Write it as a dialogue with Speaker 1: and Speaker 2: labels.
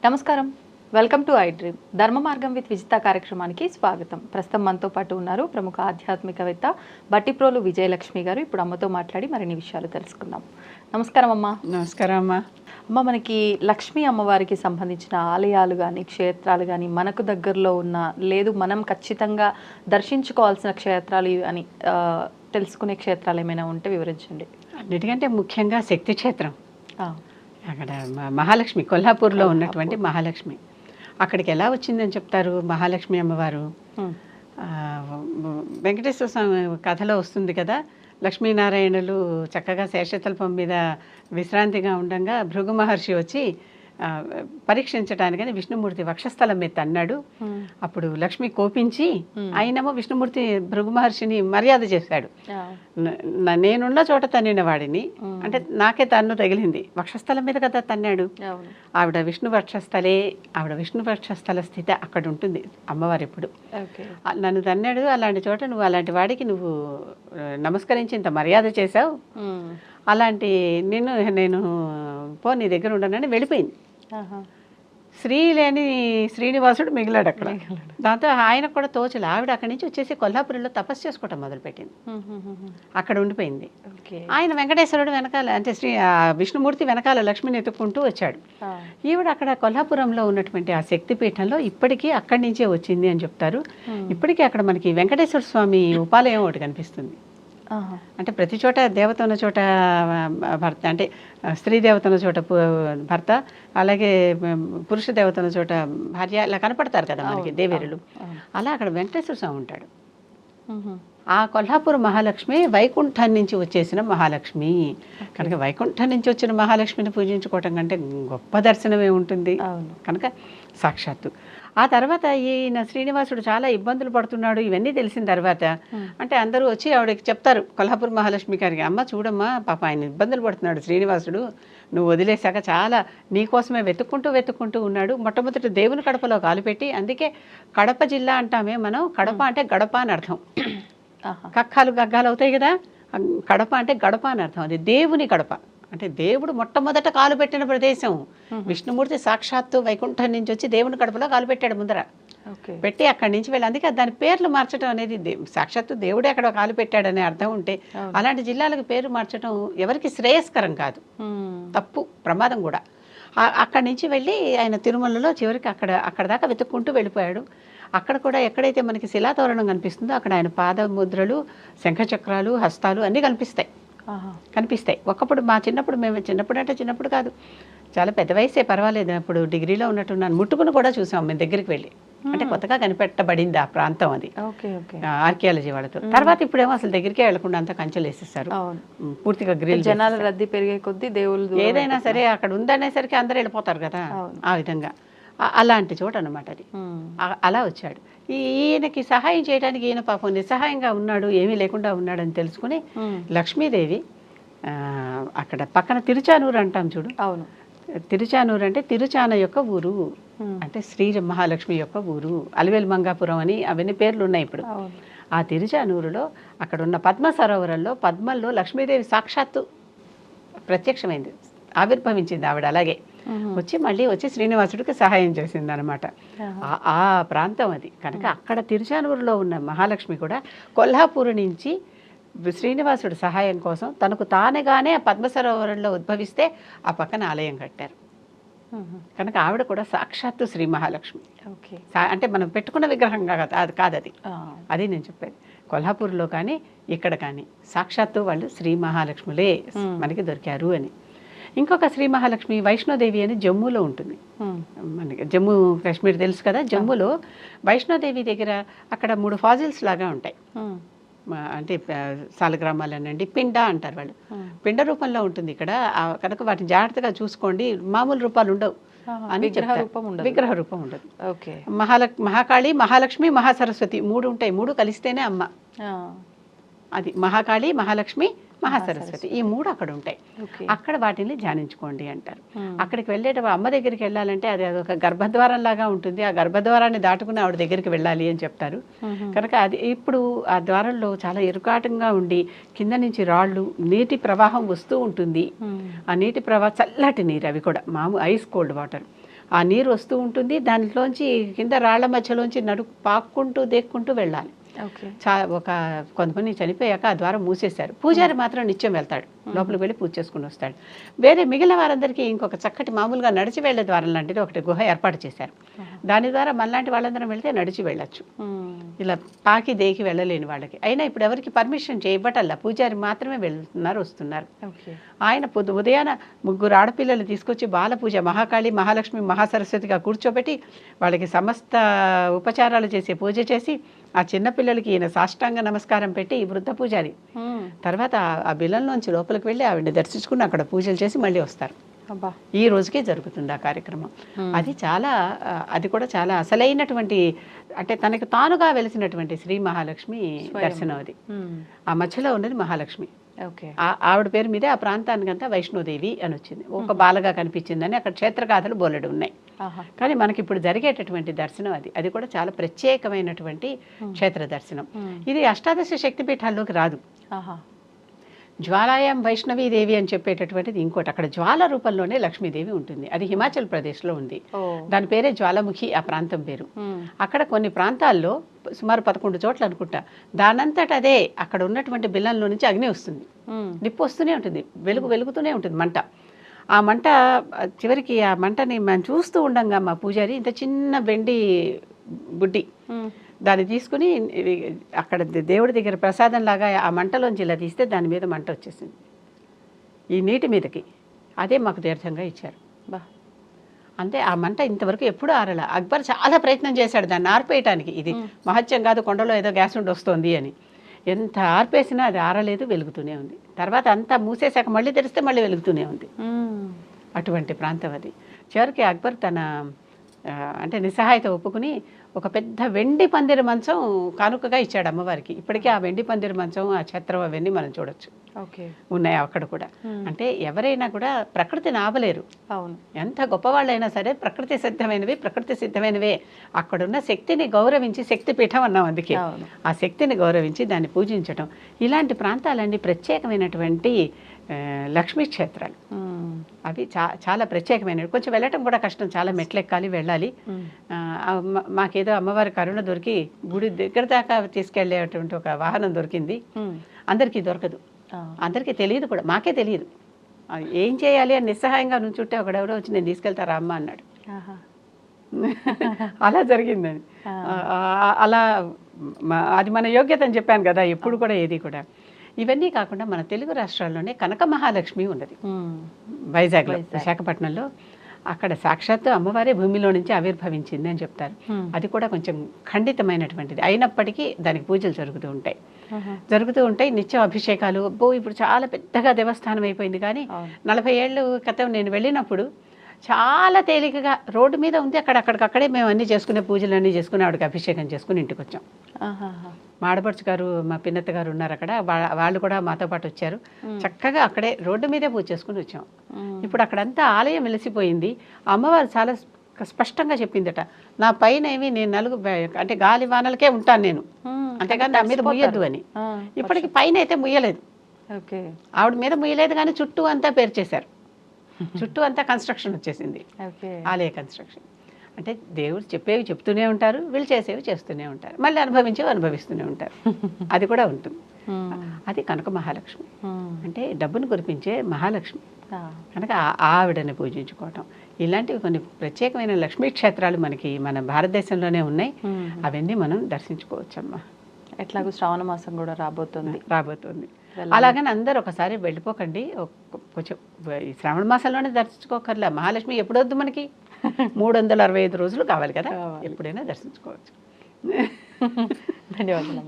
Speaker 1: నమస్కారం, welcome to I dream. ధర్మ మార్గం విత్ విజిత కార్యక్రమానికి స్వాగతం. ప్రస్తుతం మనతో పాటు ఉన్నారు ప్రముఖ ఆధ్యాత్మికవేత్త బట్టిప్రోలు విజయలక్ష్మి గారు. ఇప్పుడు అమ్మతో మాట్లాడి మరిన్ని విషయాలు తెలుసుకుందాం. నమస్కారం అమ్మ.
Speaker 2: నమస్కారం అమ్మ.
Speaker 1: అమ్మ, మనకి లక్ష్మీ అమ్మవారికి సంబంధించిన ఆలయాలు కానీ క్షేత్రాలు కానీ మనకు దగ్గరలో ఉన్న, లేదు మనం ఖచ్చితంగా దర్శించుకోవాల్సిన క్షేత్రాలు అని తెలుసుకునే క్షేత్రాలు ఏమైనా ఉంటే వివరించండి.
Speaker 2: అన్నిటికంటే ముఖ్యంగా శక్తి క్షేత్రం. అక్కడ మహాలక్ష్మి, కొల్హాపూర్లో ఉన్నటువంటి మహాలక్ష్మి. అక్కడికి ఎలా వచ్చిందని చెప్తారు మహాలక్ష్మి అమ్మవారు. వెంకటేశ్వర స్వామి కథలో వస్తుంది కదా, లక్ష్మీనారాయణులు చక్కగా శేషతల్పం మీద విశ్రాంతిగా ఉండగా భృగు మహర్షి వచ్చి పరీక్షించడానికని విష్ణుమూర్తి వక్షస్థలం మీద అన్నాడు. అప్పుడు లక్ష్మి కోపించి ఆయనేమో విష్ణుమూర్తి భృగు మహర్షిని మర్యాద చేశాడు. నేనున్న చోట తన్నిన వాడిని, అంటే నాకే తన్ను తగిలింది, వక్షస్థలం మీద కదా తన్నాడు. ఆవిడ విష్ణు వక్షస్థల స్థితి అక్కడ ఉంటుంది అమ్మవారు ఎప్పుడు. నన్ను తన్నాడు, అలాంటి చోట నువ్వు అలాంటి వాడికి నువ్వు నమస్కరించి ఇంత మర్యాద చేశావు, అలాంటి నేను పో నీ దగ్గర ఉండనని వెళ్ళిపోయింది. శ్రీ లేని శ్రీనివాసుడు మిగిలాడు అక్కడ. దాంతో ఆయన కూడా తోచలే. ఆవిడ అక్కడి నుంచి వచ్చేసి కొల్హాపురంలో తపస్సు చేసుకోవటం మొదలుపెట్టింది. అక్కడ ఉండిపోయింది. ఆయన వెంకటేశ్వరుడు వెనకాల, అంటే విష్ణుమూర్తి వెనకాల లక్ష్మిని ఎత్తుక్కుంటూ వచ్చాడు. ఈవిడ అక్కడ కొల్హాపురంలో ఉన్నటువంటి ఆ శక్తిపీఠంలో ఇప్పటికీ అక్కడి నుంచే వచ్చింది అని చెప్తారు. ఇప్పటికీ అక్కడ మనకి వెంకటేశ్వర స్వామి ఉపాలయం ఒకటి కనిపిస్తుంది. అంటే ప్రతి చోట దేవత ఉన్న చోట భర్త, అంటే స్త్రీ దేవత ఉన్న చోట భర్త, అలాగే పురుష దేవత ఉన్న చోట భార్య, ఇలా కనపడతారు కదా మనకి దేవేరులు. అలా అక్కడ వెంకటేశ్వర స్వామి ఉంటాడు. ఆ కొల్హాపూర్ మహాలక్ష్మి వైకుంఠం నుంచి వచ్చేసిన మహాలక్ష్మి కనుక వైకుంఠం నుంచి వచ్చిన మహాలక్ష్మిని పూజించుకోవటం కంటే గొప్ప దర్శనమే ఉంటుంది కనుక సాక్షాత్తు. ఆ తర్వాత ఈయన శ్రీనివాసుడు చాలా ఇబ్బందులు పడుతున్నాడు, ఇవన్నీ తెలిసిన తర్వాత అంటే అందరూ వచ్చి ఆవిడకి చెప్తారు, కొల్హాపూర్ మహాలక్ష్మి గారికి, అమ్మ చూడమ్మా పాప ఆయన ఇబ్బందులు పడుతున్నాడు శ్రీనివాసుడు, నువ్వు వదిలేశాక చాలా నీకోసమే వెతుక్కుంటూ ఉన్నాడు. మొట్టమొదటి దేవుని కడపలో కాలు పెట్టి, అందుకే కడప జిల్లా అంటామే మనం. కడప అంటే గడప అని అర్థం, కక్కాలు గగ్గాలు అవుతాయి కదా, కడప అంటే గడప అని అర్థం. అది దేవుని గడప, అంటే దేవుడు మొట్టమొదట కాలు పెట్టిన ప్రదేశం. విష్ణుమూర్తి సాక్షాత్తు వైకుంఠం నుంచి వచ్చి దేవుని కడపలో కాలు పెట్టాడు ముందర, పెట్టి అక్కడి నుంచి వెళ్ళి, అందుకే దాని పేర్లు మార్చడం అనేది సాక్షాత్తు దేవుడే అక్కడ కాలు పెట్టాడనే అర్థం ఉంటే అలాంటి జిల్లాలకు పేరు మార్చడం ఎవరికి శ్రేయస్కరం కాదు, తప్పు, ప్రమాదం కూడా. అక్కడి నుంచి వెళ్ళి ఆయన తిరుమలలో చివరికి అక్కడ దాకా వెతుక్కుంటూ వెళ్ళిపోయాడు. అక్కడ కూడా ఎక్కడైతే మనకి శిలాతోరణం కనిపిస్తుందో అక్కడ ఆయన పాదముద్రలు, శంఖచక్రాలు, హస్తాలు అన్నీ కనిపిస్తాయి. ఒకప్పుడు చిన్నప్పుడు కాదు, చాలా పెద్ద వయసే, పర్వాలేదు, అప్పుడు డిగ్రీలో ఉన్నట్టున్నాను, ముట్టుకుని కూడా చూసాం మేము దగ్గరికి వెళ్ళి. అంటే కొత్తగా కనిపెట్టబడింది ఆ ప్రాంతం, అది ఆర్కియాలజీ వాళ్ళతో. తర్వాత ఇప్పుడేమో అసలు దగ్గరికే వెళ్లకుండా అంతా కంచెలు వేసేస్తారు, పూర్తిగా గ్రిల్.
Speaker 1: జనాల రద్దీ పెరిగే కొద్దీ దేవుళ్ళు
Speaker 2: ఏదైనా సరే అక్కడ ఉందనేసరికి అందరూ వెళ్ళిపోతారు కదా, ఆ విధంగా అలాంటి చోట అనమాట అది. అలా వచ్చాడు. ఈయనకి సహాయం చేయడానికి ఈయన పాపం నిస్సహాయంగా ఉన్నాడు, ఏమీ లేకుండా ఉన్నాడని తెలుసుకుని లక్ష్మీదేవి అక్కడ పక్కన తిరుచానూరు అంటాం చూడు. అవును, తిరుచానూరు అంటే తిరుచాన యొక్క ఊరు, అంటే శ్రీ మహాలక్ష్మి యొక్క ఊరు. అలివేలు మంగాపురం అని అవన్నీ పేర్లు ఉన్నాయి ఇప్పుడు. ఆ తిరుచానూరులో అక్కడ ఉన్న పద్మ సరోవరంలో పద్మల్లో లక్ష్మీదేవి సాక్షాత్తు ప్రత్యక్షమైంది, ఆవిర్భవించింది ఆవిడ. అలాగే వచ్చి శ్రీనివాసుడికి సహాయం చేసింది అనమాట. ఆ ప్రాంతం అది కనుక అక్కడ తిరుచానూరులో ఉన్న మహాలక్ష్మి కూడా కొల్హాపూర్ నుంచి శ్రీనివాసుడి సహాయం కోసం తనకు తానేగానే ఆ పద్మసరోవరంలో ఉద్భవిస్తే ఆ పక్కన ఆలయం కట్టారు కనుక ఆవిడ కూడా సాక్షాత్తు శ్రీ మహాలక్ష్మి. అంటే మనం పెట్టుకున్న విగ్రహం కాదు అది నేను చెప్పేది. కొల్హాపూర్లో కానీ ఇక్కడ కానీ సాక్షాత్తు వాళ్ళు శ్రీ మహాలక్ష్ములే మనకి దొరికారు అని. ఇంకొక శ్రీ మహాలక్ష్మి వైష్ణోదేవి అని జమ్మూలో ఉంటుంది. మనకి జమ్మూ కాశ్మీర్ తెలుసు కదా, జమ్మూలో వైష్ణోదేవి దగ్గర అక్కడ 3 ఫాజిల్స్ లాగా ఉంటాయి. అంటే సాలగ్రామాలు అనండి, పిండ అంటారు వాళ్ళు, పిండ రూపంలో ఉంటుంది ఇక్కడ కనుక వాటిని జాగ్రత్తగా చూసుకోండి. మామూలు రూపాలు ఉండవు, విగ్రహ రూపం ఉండదు. మహాకాళి, మహాలక్ష్మి, మహాసరస్వతి 3 ఉంటాయి. 3 కలిస్తేనే అమ్మ. అది మహాకాళి, మహాలక్ష్మి, మహాసరస్వతి, ఈ 3 అక్కడ ఉంటాయి. అక్కడ వాటిని ధ్యానించుకోండి అంటారు. అక్కడికి వెళ్ళేటప్పుడు అమ్మ దగ్గరికి వెళ్ళాలంటే అది ఒక గర్భద్వారం లాగా ఉంటుంది. ఆ గర్భద్వారాన్ని దాటుకుని ఆవిడ దగ్గరికి వెళ్ళాలి అని చెప్తారు. కనుక అది ఇప్పుడు ఆ ద్వారంలో చాలా ఇరుకాటంగా ఉండి కింద నుంచి రాళ్ళు, నీటి ప్రవాహం వస్తూ ఉంటుంది. ఆ నీటి ప్రవాహం చల్లటి నీరు, అవి కూడా ఐస్ కోల్డ్ వాటర్. ఆ నీరు వస్తూ ఉంటుంది, దాంట్లోంచి కింద రాళ్ల మధ్యలోంచి పాక్కుంటూ దేక్కుంటూ వెళ్ళాలి.
Speaker 1: ఓకే.
Speaker 2: ఒక కొంతమంది చనిపోయాక ఆ ద్వారం మూసేశారు. పూజారి మాత్రం నిత్యం వెళ్తాడు, లోపలికి వెళ్ళి పూజ చేసుకుని వస్తాడు. వేరే మిగిలిన వారందరికీ ఇంకొక చక్కటి మామూలుగా నడిచి వెళ్ళే ద్వారం లాంటిది ఒకటి గుహ ఏర్పాటు చేశారు. దాని ద్వారా మనలాంటి వాళ్ళందరం వెళ్తే నడిచి వెళ్ళచ్చు, ఇలా పాకి దేకి వెళ్ళలేని వాళ్ళకి. అయినా ఇప్పుడు ఎవరికి పర్మిషన్ ఇవ్వటల్లా, పూజారి మాత్రమే వెళ్తున్నారు వస్తున్నారు. ఆయన ఉదయాన 3 ఆడపిల్లలు తీసుకొచ్చి బాల పూజ, మహాకాళి, మహాలక్ష్మి, మహాసరస్వతిగా కూర్చోబెట్టి వాళ్ళకి సమస్త ఉపచారాలు చేసి పూజ చేసి ఆ చిన్నపిల్లలకి ఈయన సాష్టాంగ నమస్కారం పెట్టి ఈ వృద్ధ పూజారి తర్వాత ఆ బిల్లంలోంచి లోపలికి వెళ్ళి ఆవిడని దర్శించుకుని అక్కడ పూజలు చేసి మళ్ళీ వస్తారు. ఈ రోజుకే జరుగుతుంది ఆ కార్యక్రమం. అది కూడా చాలా అసలైనటువంటి, అంటే తనకు తానుగా వెలిసినటువంటి శ్రీ మహాలక్ష్మి దర్శనం అది. ఆ మధ్యలో ఉన్నది మహాలక్ష్మి. ఆవిడ పేరు మీదే ఆ ప్రాంతానికంతా వైష్ణోదేవి అని వచ్చింది. ఒక బాలగా కనిపించిందని అక్కడ క్షేత్రగాథలు బోలెడు ఉన్నాయి. కానీ మనకి ఇప్పుడు జరిగేటటువంటి దర్శనం అది కూడా చాలా ప్రత్యేకమైనటువంటి క్షేత్ర దర్శనం. ఇది అష్టాదశ శక్తిపీఠాల్లోకి రాదు. జ్వాలాయం వైష్ణవీదేవి అని చెప్పేటటువంటిది ఇంకోటి. అక్కడ జ్వాల రూపంలోనే లక్ష్మీదేవి ఉంటుంది. అది హిమాచల్ ప్రదేశ్లో ఉంది. దాని పేరే జ్వాలాముఖి, ఆ ప్రాంతం పేరు. అక్కడ కొన్ని ప్రాంతాల్లో సుమారు 11 చోట్ల అనుకుంటా, దానంతట అదే అక్కడ ఉన్నటువంటి బిల్లంలో నుంచి అగ్ని వస్తుంది, నిప్పు వస్తూనే ఉంటుంది, వెలుగుతూనే ఉంటుంది మంట. ఆ మంట చివరికి ఆ మంటని మనం చూస్తూ ఉండంగా మా పూజారి ఇంత చిన్న వెండి బుడ్డి దాన్ని తీసుకుని అక్కడ దేవుడి దగ్గర ప్రసాదం లాగా ఆ మంటలోంచి ఇలా తీస్తే దాని మీద మంట వచ్చేసింది ఈ నీటి మీదకి. అదే మాకు తీర్థంగా ఇచ్చారు. అంతే, ఆ మంట ఇంతవరకు ఎప్పుడూ ఆరల. అక్బర్ చాలా ప్రయత్నం చేశాడు దాన్ని ఆర్పేయటానికి. ఇది మహత్యం కాదు, కొండలో ఏదో గ్యాస్ ఉండి వస్తుంది అని. ఎంత ఆర్పేసినా అది ఆరలేదు, వెలుగుతూనే ఉంది. తర్వాత అంతా మూసేశాక మళ్ళీ తెరిస్తే మళ్ళీ వెలుగుతూనే ఉంది. అటువంటి ప్రాంతం అది. చివరికి అక్బర్ తన అంటే నిస్సహాయత ఒప్పుకుని ఒక పెద్ద వెండి పందిరి మంచం కానుకగా ఇచ్చాడు అమ్మవారికి. ఇప్పటికీ ఆ వెండి పందిరి మంచం, ఆ ఛత్రం అవన్నీ మనం చూడొచ్చు, ఉన్నాయి అక్కడ కూడా. అంటే ఎవరైనా కూడా ప్రకృతిని ఆపలేరు. అవును, ఎంత గొప్పవాళ్ళైనా సరే ప్రకృతి సిద్ధమైనవే. అక్కడున్న శక్తిని గౌరవించి, శక్తి పీఠం అన్నాం అందుకే, ఆ శక్తిని గౌరవించి దాన్ని పూజించటం. ఇలాంటి ప్రాంతాలన్నీ ప్రత్యేకమైనటువంటి లక్ష్మీ క్షేత్రాలు. అవి చాలా ప్రత్యేకమైనవి. కొంచెం వెళ్ళటం కూడా కష్టం, చాలా మెట్లెక్కాలి, వెళ్ళాలి. మాకేదో అమ్మవారి కరుణ దొరికి గుడి దగ్గర దాకా తీసుకెళ్లేటువంటి ఒక వాహనం దొరికింది. అందరికీ దొరకదు, అందరికీ తెలియదు కూడా, మాకే తెలియదు. ఏం చేయాలి అని నిస్సహాయంగా నుంచుంటే ఒకడెవడో వచ్చి నేను తీసుకెళ్తారా అమ్మ అన్నాడు. అలా జరిగిందని. అలా అది మన యోగ్యత అని చెప్పాను కదా, ఎప్పుడు కూడా ఏది కూడా. ఇవన్నీ కాకుండా మన తెలుగు రాష్ట్రాల్లోనే కనక మహాలక్ష్మి ఉన్నది, వైజాగ్లో, విశాఖపట్నంలో. అక్కడ సాక్షాత్తు అమ్మవారే భూమిలో నుంచి ఆవిర్భవించింది అని చెప్తారు. అది కూడా కొంచెం ఖండితమైనటువంటిది అయినప్పటికీ దానికి పూజలు జరుగుతూ ఉంటాయి, నిత్య అభిషేకాలు. ఇప్పుడు చాలా పెద్దగా దేవస్థానం అయిపోయింది. కానీ 40 ఏళ్ళు క్రితం నేను వెళ్ళినప్పుడు చాలా తేలికగా రోడ్డు మీద ఉంది. అక్కడికక్కడే మేము అన్నీ చేసుకునే పూజలు అన్నీ చేసుకుని ఆవిడకి అభిషేకం చేసుకుని ఇంటికి వచ్చాం. మా ఆడపడుచు గారు, మా పిన్నత్త గారు ఉన్నారు అక్కడ, వాళ్ళు కూడా మాతో పాటు వచ్చారు. చక్కగా అక్కడే రోడ్డు మీదే పూజ చేసుకుని వచ్చాం. ఇప్పుడు అక్కడంతా ఆలయం వెలిసిపోయింది. అమ్మవారు చాలా స్పష్టంగా చెప్పిందట, నా పైన ఏమి నేను అంటే గాలి వానలకే ఉంటాను నేను, అంతేగాని నా మీద ముయ్యద్దు అని. ఇప్పటికి పైన అయితే ముయ్యలేదు, ఆవిడ మీద ముయ్యలేదు, కానీ చుట్టూ అంతా పేరు చేశారు. చుట్టూ అంతా కన్స్ట్రక్షన్ వచ్చేసింది, ఆలయ కన్స్ట్రక్షన్. అంటే దేవుడు చెప్పేవి చెప్తూనే ఉంటారు, వీళ్ళు చేసేవి చేస్తూనే ఉంటారు, మళ్ళీ అనుభవించేవి అనుభవిస్తూనే ఉంటారు. అది కూడా ఉంటుంది. అది కనక మహాలక్ష్మి అంటే డబ్బును కురిపించే మహాలక్ష్మి కనుక ఆవిడని పూజించుకోవటం. ఇలాంటివి కొన్ని ప్రత్యేకమైన లక్ష్మీ క్షేత్రాలు మనకి మన భారతదేశంలోనే ఉన్నాయి. అవన్నీ మనం దర్శించుకోవచ్చమ్మా.
Speaker 1: ఎట్లాగో శ్రావణ మాసం కూడా రాబోతుంది.
Speaker 2: అలాగని అందరు ఒకసారి వెళ్ళిపోకండి. కొంచెం ఈ శ్రావణ మాసంలోనే దర్శించుకోకర్లే. మహాలక్ష్మి ఎప్పుడొద్దు మనకి 365 రోజులు కావాలి కదా, ఎప్పుడైనా దర్శించుకోవచ్చు.
Speaker 1: ధన్యవాదాలు.